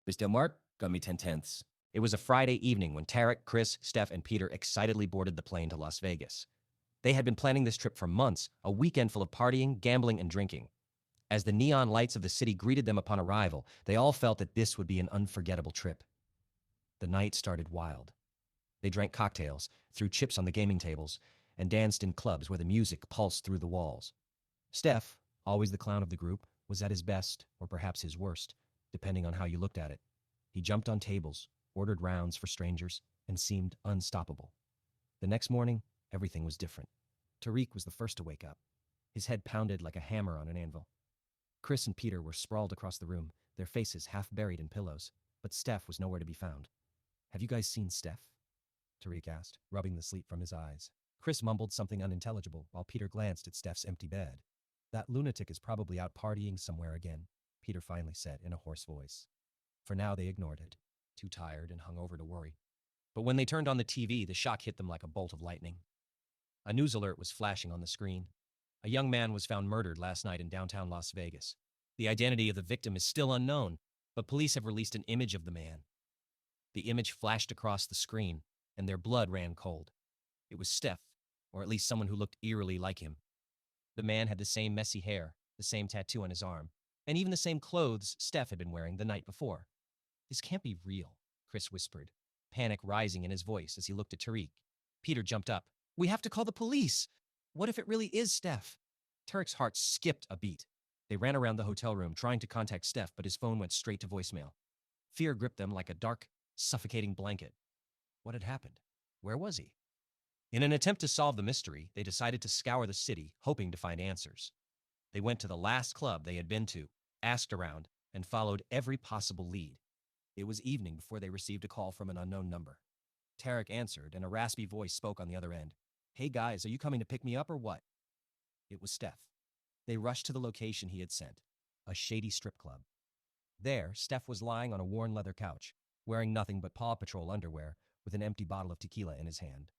Mr. Mark, got me 10/10ths. It was a Friday evening when Tarek, Chris, Steph, and Peter excitedly boarded the plane to Las Vegas. They had been planning this trip for months, a weekend full of partying, gambling, and drinking. As the neon lights of the city greeted them upon arrival, they all felt that this would be an unforgettable trip. The night started wild. They drank cocktails, threw chips on the gaming tables, and danced in clubs where the music pulsed through the walls. Steph, always the clown of the group, was at his best, or perhaps his worst, depending on how you looked at it. He jumped on tables, ordered rounds for strangers, and seemed unstoppable. The next morning, everything was different. Tariq was the first to wake up. His head pounded like a hammer on an anvil. Chris and Peter were sprawled across the room, their faces half buried in pillows, but Steph was nowhere to be found. "Have you guys seen Steph?" Tariq asked, rubbing the sleep from his eyes. Chris mumbled something unintelligible while Peter glanced at Steph's empty bed. "That lunatic is probably out partying somewhere again," Peter finally said in a hoarse voice. For now, they ignored it, too tired and hungover to worry. But when they turned on the TV, the shock hit them like a bolt of lightning. A news alert was flashing on the screen. A young man was found murdered last night in downtown Las Vegas. The identity of the victim is still unknown, but police have released an image of the man. The image flashed across the screen, and their blood ran cold. It was Steph, or at least someone who looked eerily like him. The man had the same messy hair, the same tattoo on his arm, and even the same clothes Steph had been wearing the night before. "This can't be real," Chris whispered, panic rising in his voice as he looked at Tariq. Peter jumped up. "We have to call the police! What if it really is Steph?" Tariq's heart skipped a beat. They ran around the hotel room trying to contact Steph, but his phone went straight to voicemail. Fear gripped them like a dark, suffocating blanket. What had happened? Where was he? In an attempt to solve the mystery, they decided to scour the city, hoping to find answers. They went to the last club they had been to, asked around, and followed every possible lead. It was evening before they received a call from an unknown number. Tarek answered, and a raspy voice spoke on the other end. "Hey guys, are you coming to pick me up or what?" It was Steph. They rushed to the location he had sent, a shady strip club. There, Steph was lying on a worn leather couch, wearing nothing but Paw Patrol underwear, with an empty bottle of tequila in his hand.